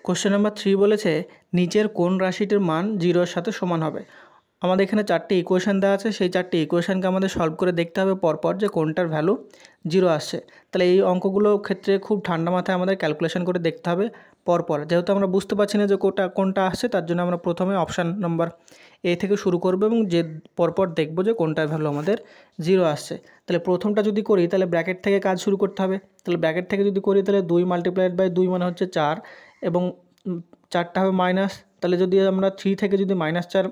Question number 3 বলেছে নিচের কোন রাশিটির মান 0 এর সাথে সমান হবে। আমাদের এখানে 4টি ইকুয়েশন দেওয়া আছে, সেই 4টি ইকুয়েশনকে আমাদের সলভ করে দেখতে হবে পরপর যে কোনটার ভ্যালু 0 আসছে। তাহলে এই অঙ্কগুলোর ক্ষেত্রে খুব ঠান্ডা মাথায় আমাদের ক্যালকুলেশন করে দেখতে হবে পরপর। যেহেতু আমরা বুঝতে পারছি না যে কোনটা আসছে, তার জন্য আমরা প্রথমে অপশান নাম্বার এ থেকে শুরু করব এবং যে পরপর দেখব যে কোনটার ভ্যালু আমাদের 0 আসছে। তাহলে প্রথমটা যদি করি তাহলে ব্র্যাকেট থেকে কাজ শুরু করতে হবে। তাহলে ব্র্যাকেট থেকে যদি করি তাহলে 2 মাল্টিপ্লাইড বাই 2 মানে হচ্ছে 4 এবং 4টা হবে মাইনাস। তাহলে যদি আমরা 3 থেকে যদি -4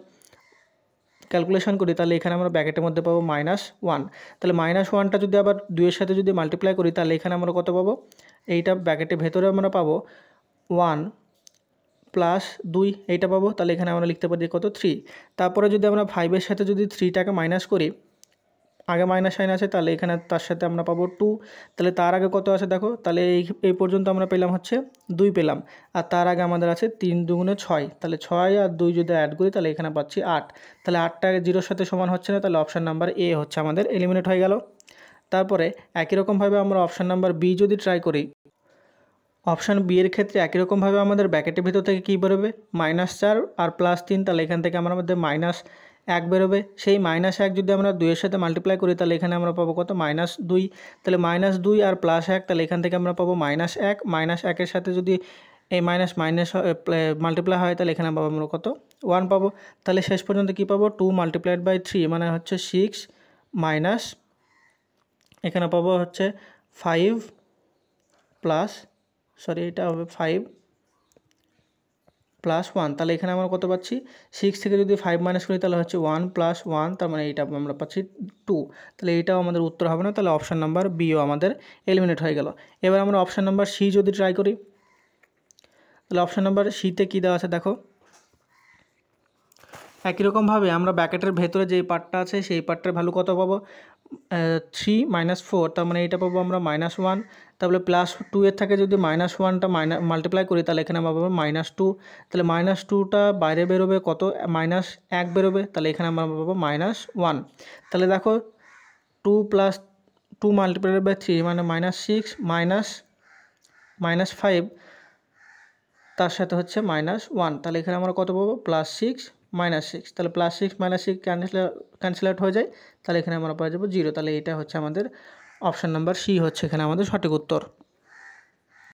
ক্যালকুলেশন করি তাহলে এখানে আমরা ব্র্যাকেটের মধ্যে পাবো -1। তাহলে -1টা যদি আবার 2 এর সাথে যদি মাল্টিপ্লাই করি তাহলে এখানে আমরা কত পাবো, এইটা ব্র্যাকেটের ভেতরে আমরা পাবো 1 প্লাস 2 এইটা পাবো। তাহলে এখানে আমরা লিখতে পারি কত 3। তারপরে যদি আমরা 5-এর সাথে যদি 3টাকে মাইনাস করি, আগে মাইনাস সাইন আছে তাহলে এখানে তার সাথে আমরা পাবো 2। তাহলে তার আগে কত আছে দেখো, তাহলে এই পর্যন্ত আমরা পেলাম হচ্ছে 2 পেলাম, আর তার আগে আমাদের আছে 3 দুগুণে 6। তাহলে 6 আর 2 যদি অ্যাড করি তাহলে এখানে পাচ্ছি 8। তাহলে 8টা 0-এর সাথে সমান হচ্ছে না, তাহলে অপশান নাম্বার এ হচ্ছে আমাদের এলিমিনেট হয়ে গেল। তারপরে একই রকমভাবে আমরা অপশান নাম্বার বি যদি ট্রাই করি, অপশান বি এর ক্ষেত্রে একই রকমভাবে আমাদের ব্র্যাকেটের ভিতর থেকে কী বেরোবে, -4 আর +3। তাহলে এখান থেকে আমাদের -1 বেরোবে। সেই -1 যদি আমরা 2 এর সাথে মাল্টিপ্লাই করি তাহলে এখানে আমরা পাবো কত, -2। তাহলে -2 আর +1, তাহলে এখান থেকে আমরা পাবো -1। -1-এর সাথে যদি এই মাইনাস মাল্টিপ্লাই হয় তাহলে এখানে পাবো আমরা কত, 1 পাবো। তাহলে শেষ পর্যন্ত কী পাবো, 2 মাল্টিপ্লাইড বাই 3 মানে হচ্ছে 6 মাইনাস এখানে পাবো হচ্ছে 5 প্লাস এটা হবে 5 + 1। তাহলে এখানে আমরা কত পাচ্ছি, 6 থেকে যদি 5 মাইনাস করি তাহলে হচ্ছে 1 + 1, তার মানে এইটা আমরা পাচ্ছি 2। তাহলে এইটাও আমাদের উত্তর হবে না, তাহলে অপশান নাম্বার বিও আমাদের এলিমিনেট হয়ে গেল। এবার আমরা অপশান নাম্বার সি যদি ট্রাই করি, তাহলে অপশান নাম্বার সিতে কী দেওয়া আছে দেখো, একই রকমভাবে আমরা ব্র্যাকেটের ভেতরে যেই পার্টটা আছে সেই পার্টটার ভ্যালু কত পাবো, 3 - 4, তার মানে এইটা পাবো আমরা -1। তারপরে +2 এর থেকে যদি -1টা মাল্টিপ্লাই করি তাহলে এখানে আমরা পাবো -2। তাহলে -2টা বাইরে বেরোবে কত, -1 বেরোবে। তাহলে এখানে আমরা পাবো -1। তাহলে দেখো 2 + 2 মাল্টিপ্লাইড বাই 3 মানে -6 -5 তার সাথে হচ্ছে -1। তাহলে এখানে আমরা কত পাবো, +6 -6। তাহলে +6 -6 ক্যান্সেল আউট হয়ে যায়। তাহলে এখানে আমরা পাওয়া যাবো 0। তাহলে এটা হচ্ছে আমাদের অপশান নাম্বার সি হচ্ছে এখানে আমাদের সঠিক উত্তর।